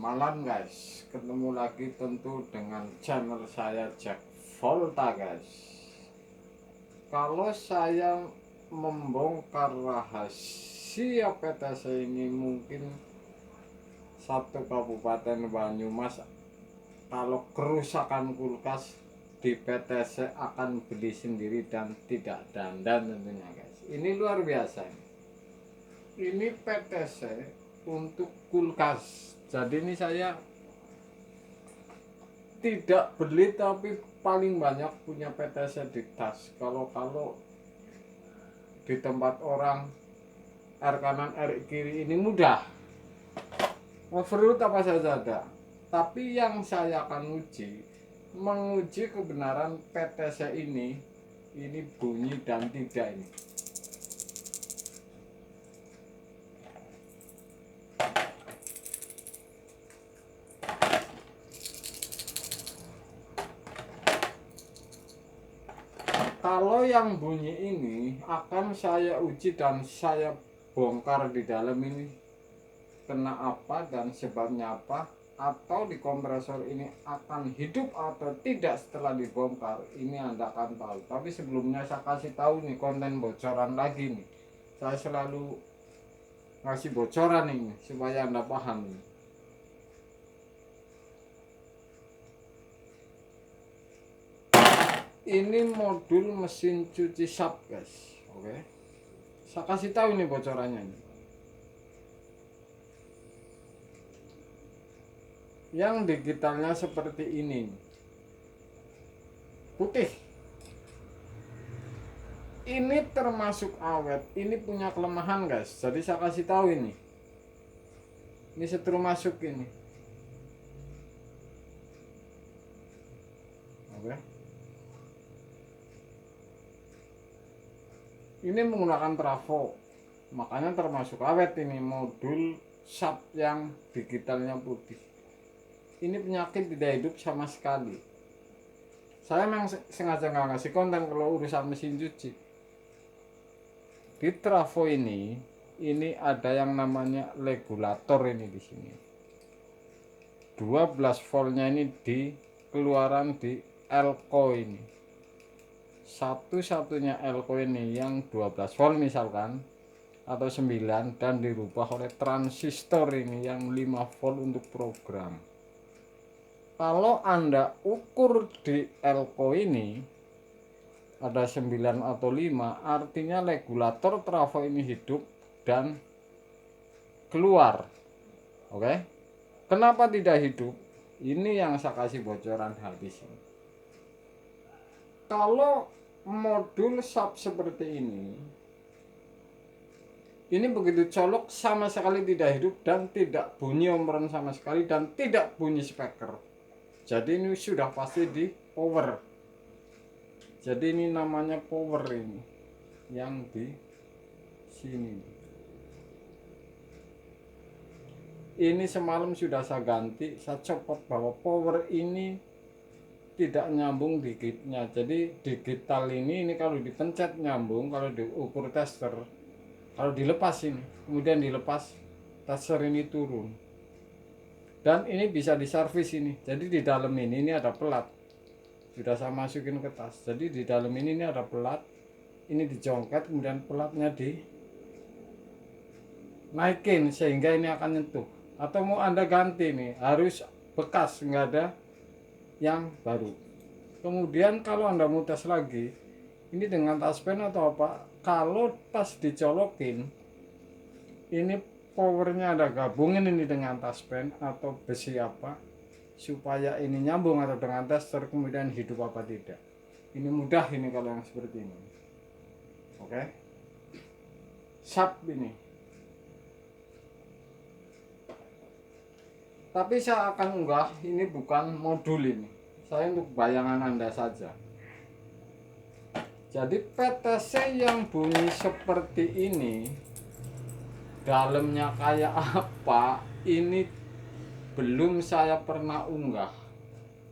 malam guys, ketemu lagi tentu dengan channel saya Jack Volta guys. Kalau saya membongkar rahasia PTC ini, mungkin satu Kabupaten Banyumas kalau kerusakan kulkas di PTC akan beli sendiri dan tidak dandan tentunya guys. Ini luar biasa. Ini PTC untuk kulkas. Jadi ini saya tidak beli tapi paling banyak punya PTC di tas. Kalau di tempat orang air kanan air kiri ini mudah, overload apa saja ada. Tapi yang saya akan menguji kebenaran PTC ini bunyi dan tidak ini. Kalau yang bunyi ini akan saya uji dan saya bongkar di dalam ini kena apa dan sebabnya apa, atau di kompresor ini akan hidup atau tidak setelah dibongkar, ini Anda akan tahu. Tapi sebelumnya saya kasih tahu nih konten bocoran lagi nih. Saya selalu ngasih bocoran ini supaya Anda paham nih. Ini modul mesin cuci sap guys. Oke, saya kasih tahu ini bocorannya ini. Yang digitalnya seperti ini, putih. Ini termasuk awet. Ini punya kelemahan guys. Jadi saya kasih tahu ini. Ini setrum masuk ini. Oke. Ini menggunakan trafo, makanya termasuk awet ini modul sap yang digitalnya putih. Ini penyakit tidak hidup sama sekali. Saya memang sengaja nggak ngasih konten kalau urusan mesin cuci. Di trafo ini ada yang namanya regulator ini di sini. 12 voltnya ini di keluaran di elko ini. Satu-satunya elko ini yang 12 volt misalkan atau 9 dan dirubah oleh transistor ini yang 5 volt untuk program. Kalau Anda ukur di elko ini ada 9 atau 5, artinya regulator trafo ini hidup dan keluar. Oke. Kenapa tidak hidup? Ini yang saya kasih bocoran habis ini. Kalau modul sap seperti ini begitu colok sama sekali tidak hidup dan tidak bunyi omeran sama sekali dan tidak bunyi speaker. Jadi ini sudah pasti di power. Jadi ini namanya power ini yang di sini. Ini semalam sudah saya ganti, saya copot bahwa power ini tidak nyambung digitnya. Jadi digital ini kalau dipencet nyambung, kalau diukur tester, kalau dilepas ini kemudian dilepas, tester ini turun. Dan ini bisa diservis ini. Jadi di dalam ini ada pelat, sudah saya masukin ke tas. Jadi di dalam ini ada pelat, ini dijongket, kemudian pelatnya dinaikin sehingga ini akan nyentuh. Atau mau Anda ganti nih, harus bekas, nggak ada yang baru. Kemudian kalau Anda mau tes lagi ini dengan taspen atau apa, kalau tas dicolokin ini powernya ada gabungin ini dengan taspen atau besi apa supaya ini nyambung atau dengan tester kemudian hidup apa tidak. Ini mudah ini kalau yang seperti ini. Oke. Sap ini. Tapi saya akan unggah ini bukan modul ini. Saya untuk bayangan Anda saja. Jadi PTC yang bunyi seperti ini dalamnya kayak apa ini belum saya pernah unggah.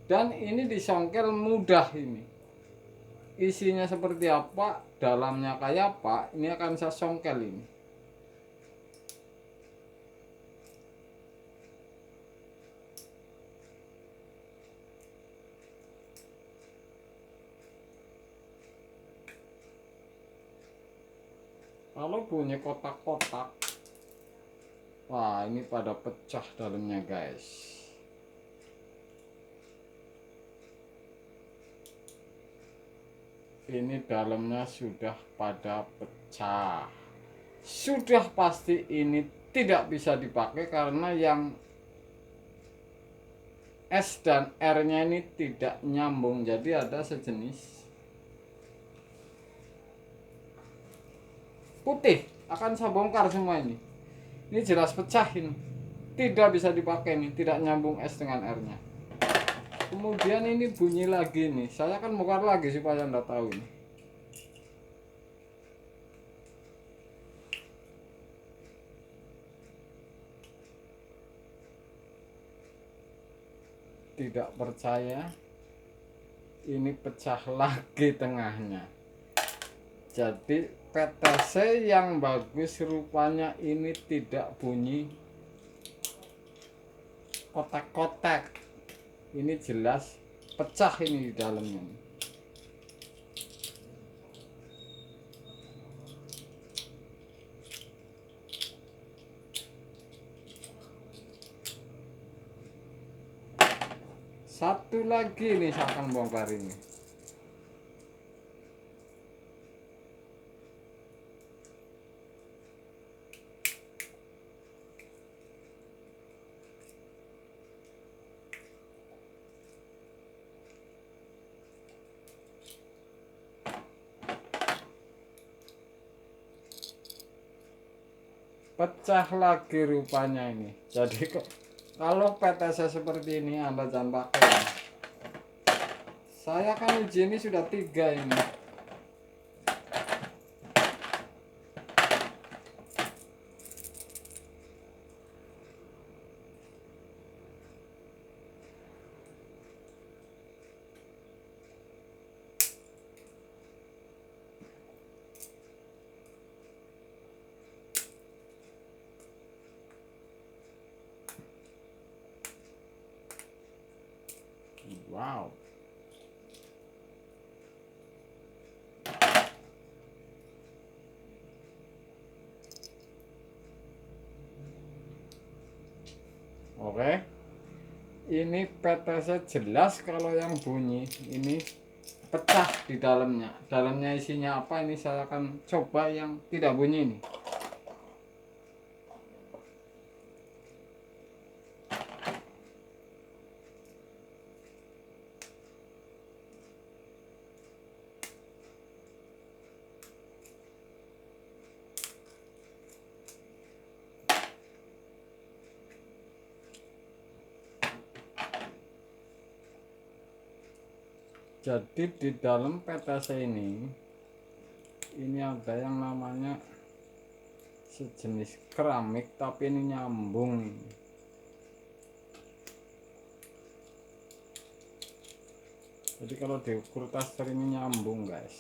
Dan ini disongkel mudah ini. Isinya seperti apa, dalamnya kayak apa, ini akan saya songkel ini. Kalau bunyi kotak-kotak, wah ini pada pecah dalamnya guys. Ini dalamnya sudah pada pecah. Sudah pasti ini tidak bisa dipakai karena yang S dan R nya ini tidak nyambung. Jadi ada sejenis putih. Akan saya bongkar semua ini. Ini jelas pecah ini. Tidak bisa dipakai nih, tidak nyambung S dengan R nya. Kemudian ini bunyi lagi nih. Saya akan bongkar lagi supaya Anda tahu ini. Tidak percaya, ini pecah lagi tengahnya. Jadi PTC yang bagus rupanya ini tidak bunyi kotak-kotak. Ini jelas pecah ini di dalamnya. Satu lagi nih saya akan bongkar ini. Pecah lagi rupanya ini. Jadi kalau PTC seperti ini Anda jangan pakai. Saya kan uji ini sudah 3 ini. Wow. Oke. Ini PTC jelas kalau yang bunyi ini pecah di dalamnya. Dalamnya isinya apa ini saya akan coba yang tidak bunyi ini. Jadi di dalam PTC ini ada yang namanya sejenis keramik tapi ini nyambung. Jadi kalau diukur tester ini nyambung guys.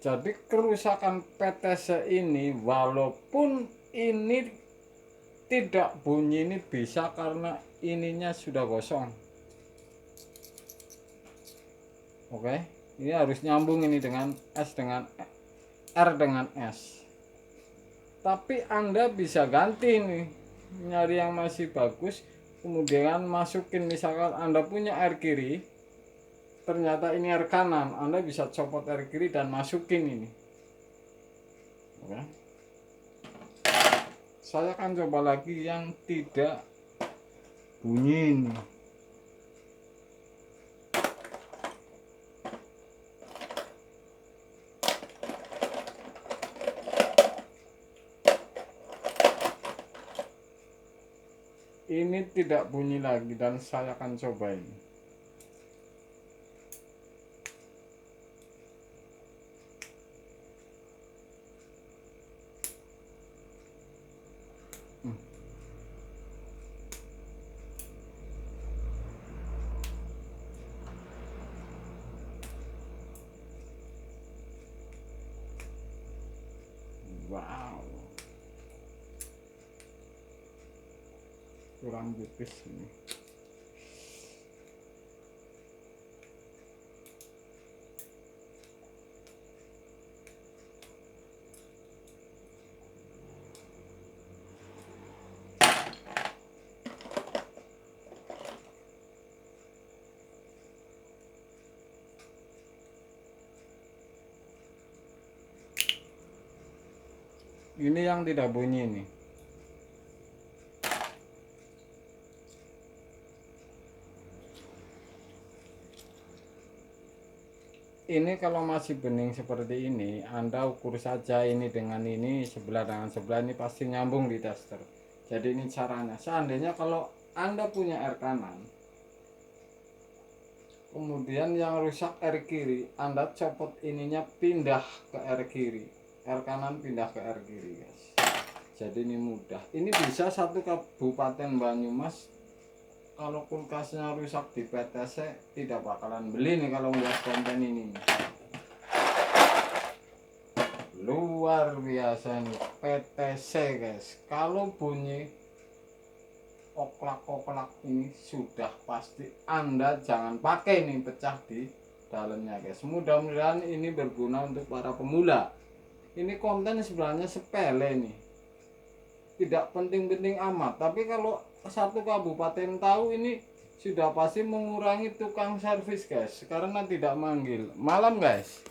Jadi kerusakan PTC ini walaupun ini tidak bunyi ini bisa karena ininya sudah kosong. Oke, ini harus nyambung ini dengan S dengan R dengan S. Tapi Anda bisa ganti nih, nyari yang masih bagus, kemudian masukin misalkan Anda punya R kiri, ternyata ini R kanan, Anda bisa copot R kiri dan masukin ini. Oke. Saya akan coba lagi yang tidak bunyi ini. Ini tidak bunyi lagi dan saya akan coba ini. Wow, kurang tipis ini. Ini yang tidak bunyi nih. Ini kalau masih bening seperti ini, Anda ukur saja ini dengan ini, sebelah dengan sebelah, ini pasti nyambung di tester. Jadi ini caranya. Seandainya kalau Anda punya air kanan, kemudian yang rusak air kiri, Anda copot ininya, pindah ke air kiri, air kanan pindah ke air kiri, guys. Jadi ini mudah. Ini bisa satu Kabupaten Banyumas. Kalau kulkasnya rusak di PTC tidak bakalan beli nih kalau melihat konten ini. Luar biasa nih PTC, guys. Kalau bunyi oklak-oklak ini sudah pasti Anda jangan pakai nih, pecah di dalamnya, guys. Mudah-mudahan ini berguna untuk para pemula. Ini konten sebenarnya sepele nih, tidak penting-penting amat, tapi kalau satu kabupaten tahu ini sudah pasti mengurangi tukang servis, guys, karena tidak manggil malam, guys.